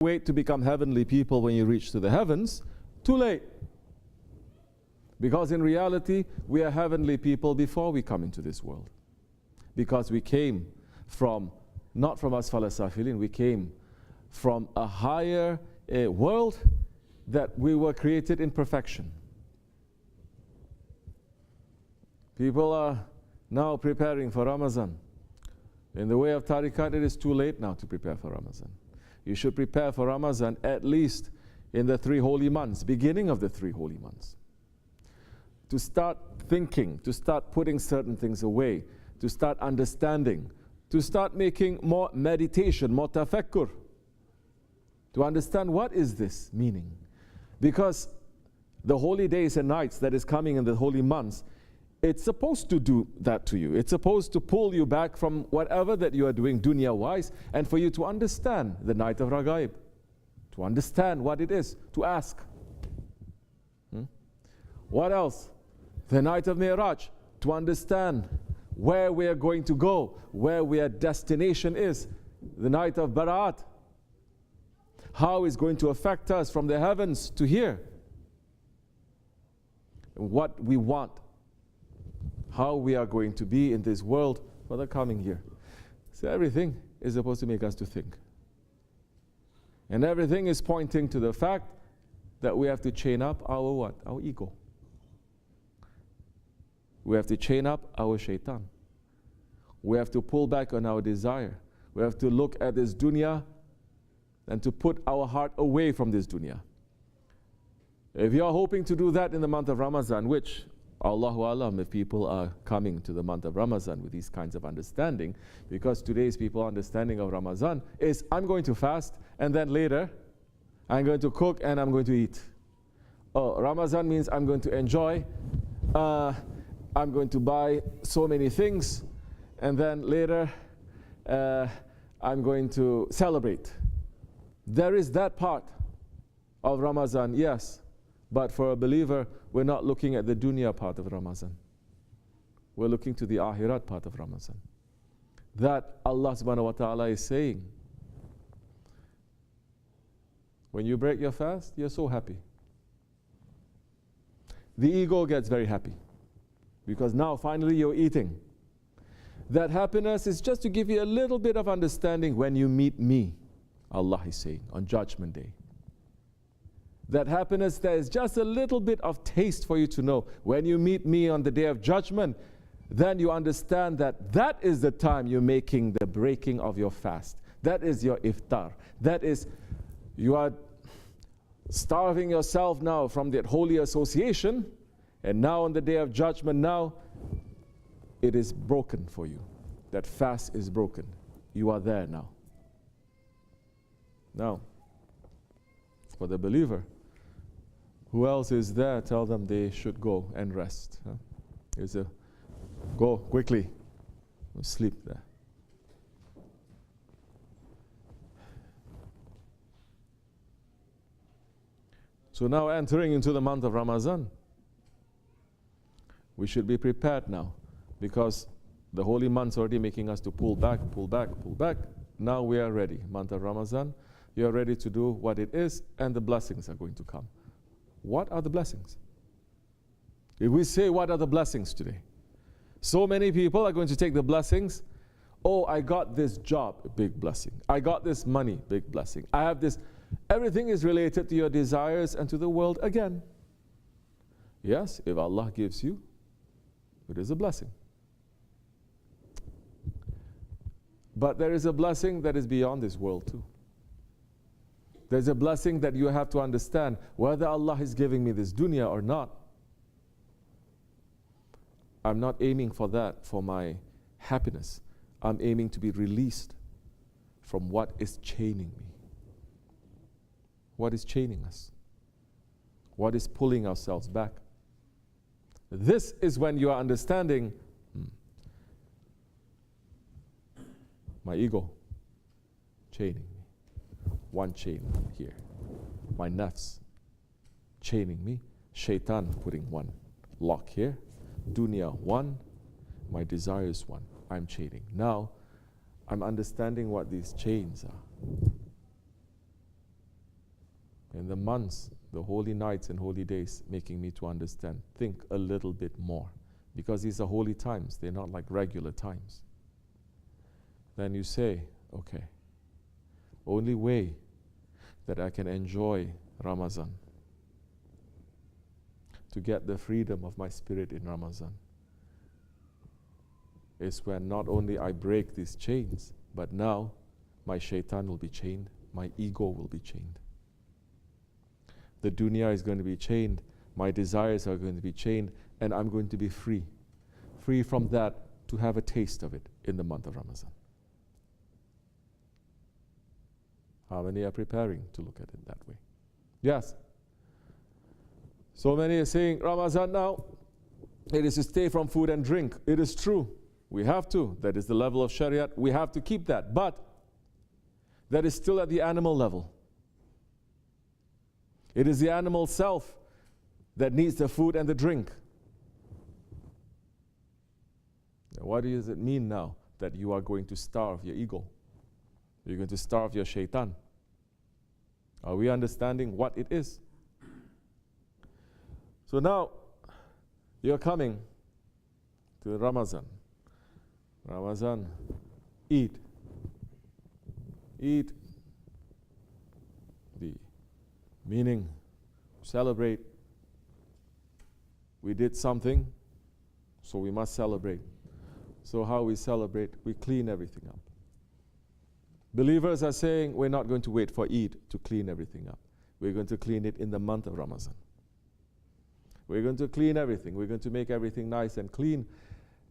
wait to become heavenly people when you reach to the heavens, too late. Because in reality, we are heavenly people before we come into this world. Because we came from, not from Asfal Safilin, we came from a higher world that we were created in perfection. People are now preparing for Ramadan. In the way of tariqat, it is too late now to prepare for Ramadan. You should prepare for Ramadan at least in the 3 holy months, beginning of the 3 holy months. To start thinking, to start putting certain things away, to start understanding, to start making more meditation, more tafakkur, to understand what is this meaning. Because the holy days and nights that is coming in the holy months, it's supposed to do that to you. It's supposed to pull you back from whatever that you are doing dunya-wise, and for you to understand the night of Ragaib, to understand what it is, to ask. What else? The night of Mi'raj, to understand where we are going to go, where our destination is. The night of Bara'at, how it's going to affect us from the heavens to here. What we want, how we are going to be in this world for the coming year. So everything is supposed to make us to think. And everything is pointing to the fact that we have to chain up our what? Our ego. We have to chain up our shaitan. We have to pull back on our desire. We have to look at this dunya and to put our heart away from this dunya. If you are hoping to do that in the month of Ramadan, which Allahu Alam, if people are coming to the month of Ramadan with these kinds of understanding, because today's people understanding of Ramadan is, I'm going to fast and then later I'm going to cook and I'm going to eat. Oh, Ramadan means I'm going to enjoy, I'm going to buy so many things, and then later I'm going to celebrate. There is that part of Ramadan, yes, but for a believer, we're not looking at the dunya part of Ramadan. We're looking to the akhirat part of Ramadan. That Allah subhanahu wa ta'ala is saying, when you break your fast, you're so happy. The ego gets very happy because now finally you're eating. That happiness is just to give you a little bit of understanding when you meet me, Allah is saying, on Judgment Day. That happiness, there is just a little bit of taste for you to know. When you meet me on the Day of Judgment, then you understand that that is the time you're making the breaking of your fast. That is your iftar. That is, you are starving yourself now from that holy association, and now on the Day of Judgment, now it is broken for you. That fast is broken. You are there now. Now, for the believer, who else is there? Tell them they should go and rest. Go quickly. Sleep there. So now entering into the month of Ramadan, we should be prepared now, because the holy month's already making us to pull back, pull back, pull back. Now we are ready. Month of Ramadan, you are ready to do what it is, and the blessings are going to come. What are the blessings? If we say, what are the blessings today? So many people are going to take the blessings. Oh, I got this job, a big blessing. I got this money, big blessing. I have this. Everything is related to your desires and to the world again. Yes, if Allah gives you, it is a blessing. But there is a blessing that is beyond this world too. There's a blessing that you have to understand whether Allah is giving me this dunya or not. I'm not aiming for that, for my happiness. I'm aiming to be released from what is chaining me. What is chaining us? What is pulling ourselves back? This is when you are understanding my ego chaining me. One chain here. My nafs chaining me. Shaitan putting one lock here. Dunya one. My desires one. I'm chaining. Now, I'm understanding what these chains are. in the months, the holy nights and holy days, making me to understand, think a little bit more. Because these are holy times, they're not like regular times. Then you say, okay, only way that I can enjoy Ramadan, to get the freedom of my spirit in Ramadan, is when not only I break these chains, but now my shaitan will be chained, my ego will be chained. The dunya is going to be chained, my desires are going to be chained, and I'm going to be free. Free from that to have a taste of it in the month of Ramadan. How many are preparing to look at it that way? Yes. So many are saying, Ramadan now, it is to stay from food and drink. It is true. We have to. That is the level of Shariat. We have to keep that. But that is still at the animal level. It is the animal self that needs the food and the drink. Now, what does it mean now that you are going to starve your ego? You're going to starve your shaitan. Are we understanding what it is? So now, you're coming to Ramadan. Ramadan, eat. Eat. The meaning, celebrate. We did something, so we must celebrate. So how we celebrate? We clean everything up. Believers are saying we're not going to wait for Eid to clean everything up. We're going to clean it in the month of Ramadan. We're going to clean everything. We're going to make everything nice and clean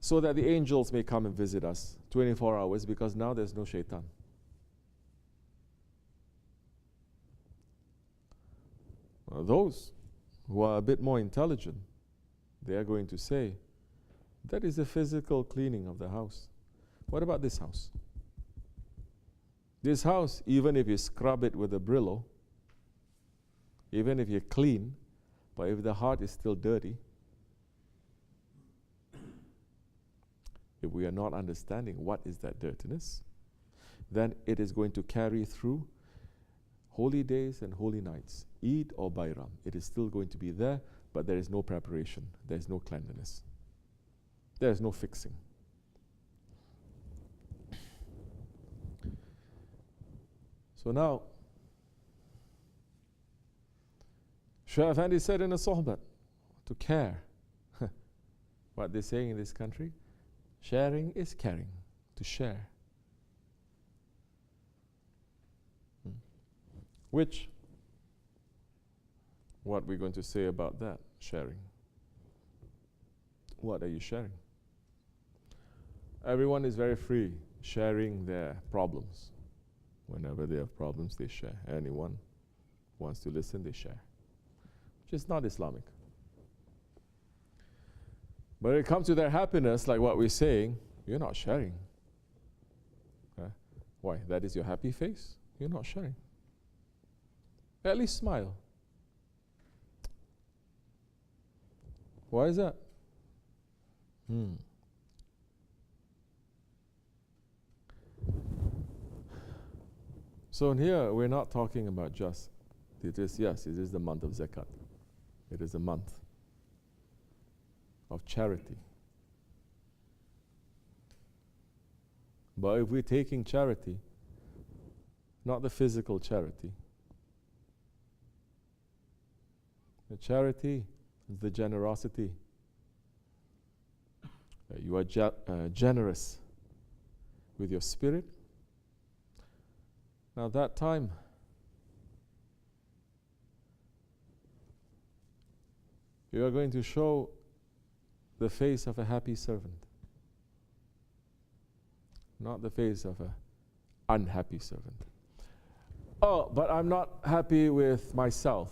so that the angels may come and visit us 24 hours, because now there's no shaitan. Well, those who are a bit more intelligent, they are going to say, that is the physical cleaning of the house. What about this house? This house, even if you scrub it with a Brillo, even if you clean, but if the heart is still dirty, if we are not understanding what is that dirtiness, then it is going to carry through holy days and holy nights, Eid or Bayram. It is still going to be there, but there is no preparation. There is no cleanliness. There is no fixing. So now, Shaykh Effendi said in a sohbet, to care. What they're saying in this country, sharing is caring, to share. Which, what we're going to say about that, sharing. What are you sharing? Everyone is very free sharing their problems. Whenever they have problems, they share. Anyone wants to listen, they share. Which is not Islamic. But when it comes to their happiness, like what we're saying, you're not sharing. Why? That is your happy face? You're not sharing. At least smile. Why is that? So in here, we're not talking about just, yes, it is the month of zakat. It is a month of charity. But if we're taking charity, not the physical charity, the charity is the generosity. You are generous with your spirit. Now that time, you are going to show the face of a happy servant, not the face of an unhappy servant. Oh, but I'm not happy with myself.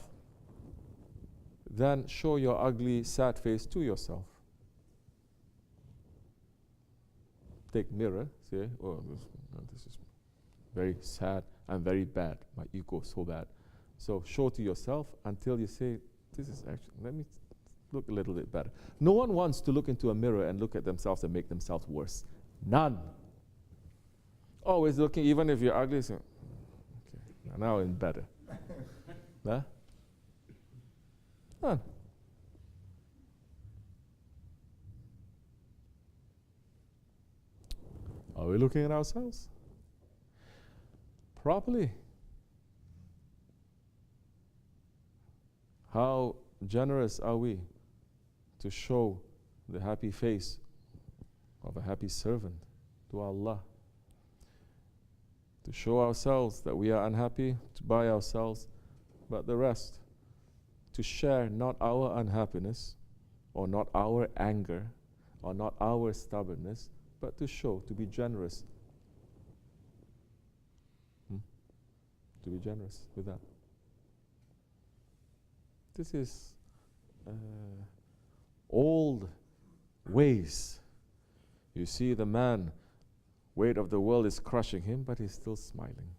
Then show your ugly, sad face to yourself. Take mirror, say, oh, this is very sad, I'm very bad, my ego is so bad. So show to yourself until you say, this is actually, let me look a little bit better. No one wants to look into a mirror and look at themselves and make themselves worse. None. Always looking, even if you're ugly, so, okay, now I'm better. Huh? None. Are we looking at ourselves properly? How generous are we to show the happy face of a happy servant to Allah? To show ourselves that we are unhappy by ourselves, but the rest, to share not our unhappiness, or not our anger, or not our stubbornness, but to show, to be generous. To be generous with that. This is old ways. You see the man, weight of the world is crushing him, but he's still smiling.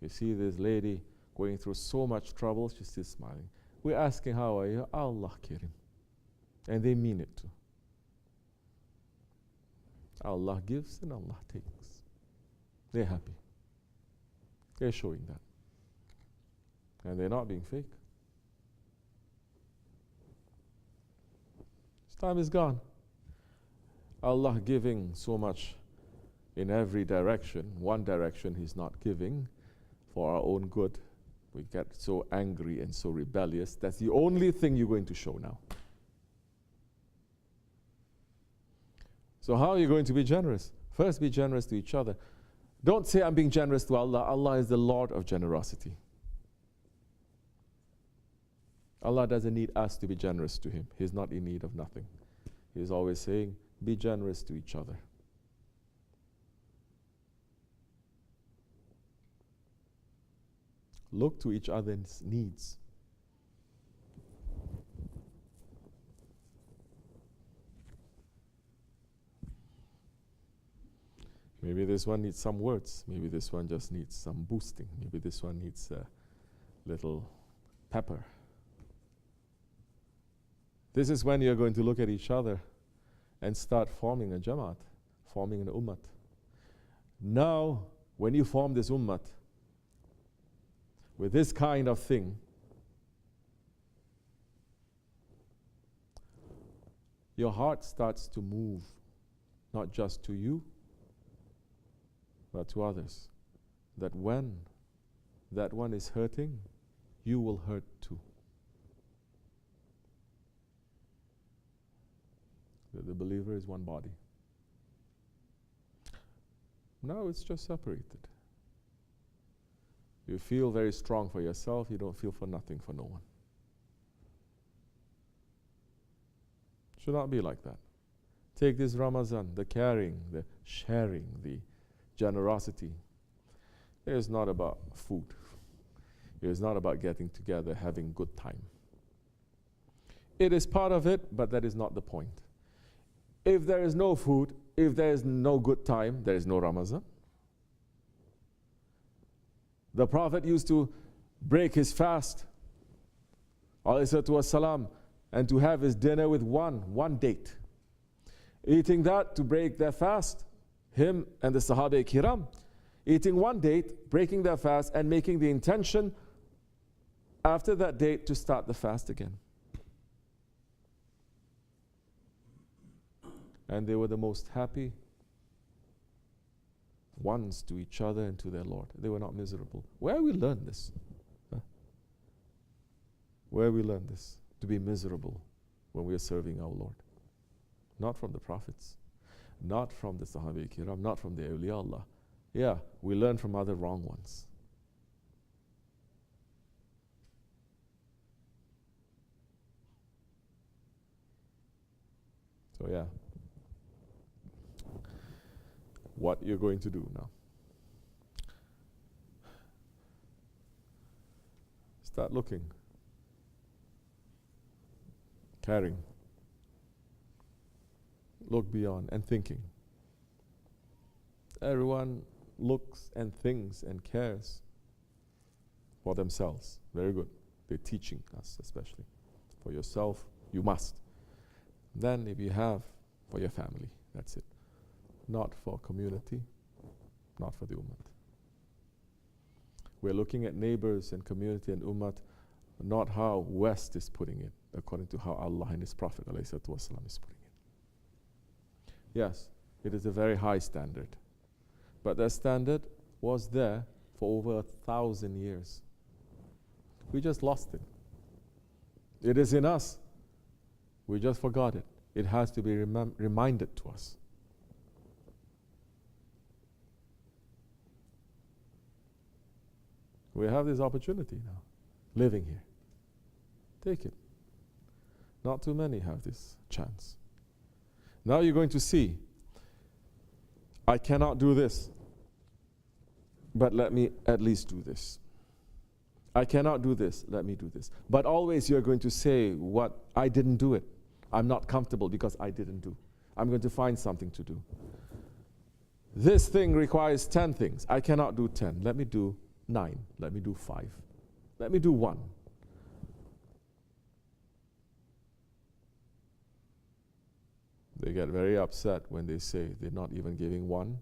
You see this lady going through so much trouble, she's still smiling. We're asking, how are you? Allah Kirim. And they mean it too. Allah gives and Allah takes. They're happy. They're showing that. And they're not being fake. This time is gone. Allah giving so much in every direction. One direction He's not giving for our own good. We get so angry and so rebellious. That's the only thing you're going to show now. So how are you going to be generous? First, be generous to each other. Don't say, I'm being generous to Allah. Allah is the Lord of generosity. Allah doesn't need us to be generous to Him. He's not in need of nothing. He's always saying, be generous to each other. Look to each other's needs. Maybe this one needs some words. Maybe this one just needs some boosting. Maybe this one needs a little pepper. This is when you're going to look at each other and start forming a jamaat, forming an ummah. Now, when you form this ummah with this kind of thing, your heart starts to move, not just to you, but to others. That when that one is hurting, you will hurt too. That the believer is one body. Now it's just separated. You feel very strong for yourself, you don't feel for nothing for no one. Should not be like that. Take this Ramadan, the caring, the sharing, the generosity. It is not about food. It is not about getting together, having good time. It is part of it, but that is not the point. If there is no food, if there is no good time, there is no Ramadan. The Prophet used to break his fast, alayhi salatu wasalam, and to have his dinner with one date. Eating that to break their fast, him and the Sahaba Kiram, eating one date, breaking their fast, and making the intention after that date to start the fast again. And they were the most happy ones to each other and to their Lord. They were not miserable. Where we learn this? Huh? Where we learn this? To be miserable when we are serving our Lord. Not from the prophets. Not from the Sahaba Kiram. Not from the awliya Allah. Yeah, we learn from other wrong ones. So yeah. What you're going to do now. Start looking, caring, look beyond and thinking. Everyone looks and thinks and cares for themselves. Very good. They're teaching us, especially. For yourself, you must. Then if you have, for your family, that's it. Not for community, not for the ummah. We're looking at neighbors and community and ummah not how West is putting it, according to how Allah and His Prophet ﷺ is putting it. Yes, it is a very high standard. But that standard was there for over 1,000 years. We just lost it. It is in us. We just forgot it. It has to be reminded to us. We have this opportunity now, living here. Take it. Not too many have this chance. Now you're going to see, I cannot do this, but let me at least do this. I cannot do this, let me do this. But always you're going to say, what, I didn't do it. I'm not comfortable because I didn't do. I'm going to find something to do. This thing requires 10 things. I cannot do 10. Let me do 9. Let me do 5. Let me do 1. They get very upset when they say they're not even giving 1,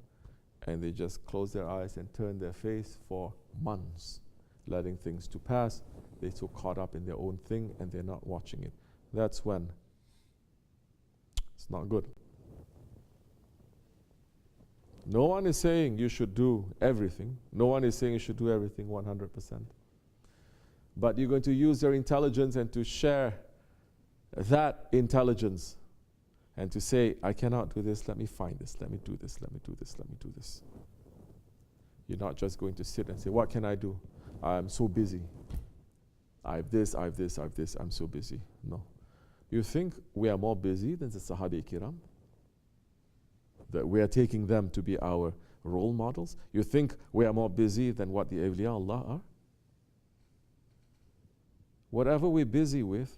and they just close their eyes and turn their face for months, letting things to pass. They're so caught up in their own thing and they're not watching it. That's when it's not good. No one is saying you should do everything. No one is saying you should do everything 100%. But you're going to use your intelligence and to share that intelligence and to say, I cannot do this, let me find this, let me do this, let me do this, let me do this. You're not just going to sit and say, what can I do? I'm so busy. I have this, I have this, I have this, I'm so busy. No. You think we are more busy than the Sahaba Kiram? That we are taking them to be our role models? You think we are more busy than what the awliya Allah are? Whatever we're busy with,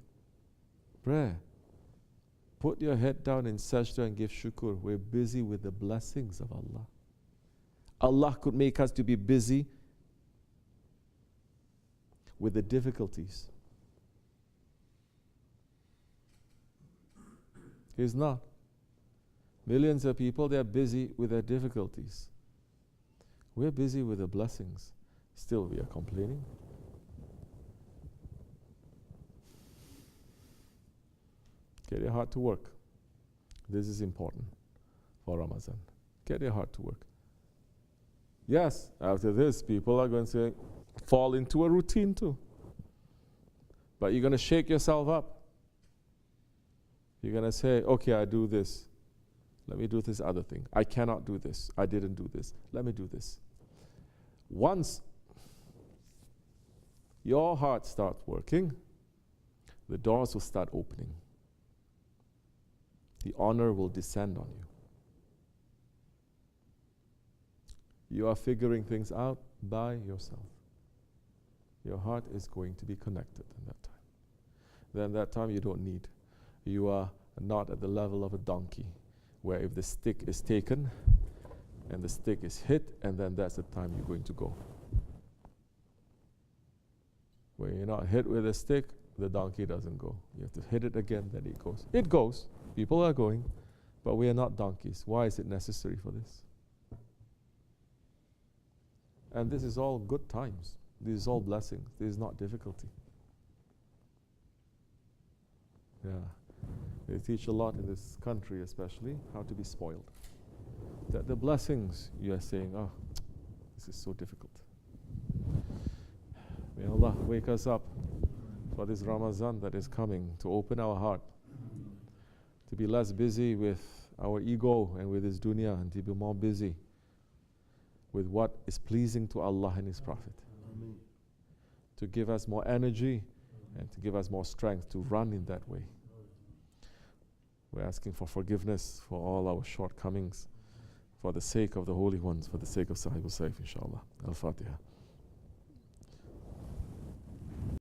prayer. Put your head down in sajda and give shukr. We're busy with the blessings of Allah. Allah could make us to be busy with the difficulties. He's not. Millions of people, they're busy with their difficulties. We're busy with the blessings. Still, we are complaining. Get your heart to work. This is important for Ramadan. Get your heart to work. Yes, after this, people are going to fall into a routine too. But you're going to shake yourself up. You're going to say, okay, I do this. Let me do this other thing. I cannot do this. I didn't do this. Let me do this. Once your heart starts working, the doors will start opening. The honor will descend on you. You are figuring things out by yourself. Your heart is going to be connected in that time. Then that time you don't need. You are not at the level of a donkey, where if the stick is taken and the stick is hit, and then that's the time you're going to go. When you're not hit with a stick, the donkey doesn't go. You have to hit it again, then it goes. It goes. People are going, but we are not donkeys. Why is it necessary for this? And this is all good times. This is all blessings. This is not difficulty. Yeah. They teach a lot in this country especially, how to be spoiled. That the blessings, you are saying, oh, this is so difficult. May Allah wake us up for this Ramadan that is coming, to open our heart, to be less busy with our ego and with this dunya, and to be more busy with what is pleasing to Allah and His Prophet. Amen. To give us more energy and to give us more strength to run in that way. We're asking for forgiveness for all our shortcomings, for the sake of the holy ones, for the sake of Sahib al-Saif, inshallah. Al-Fatiha.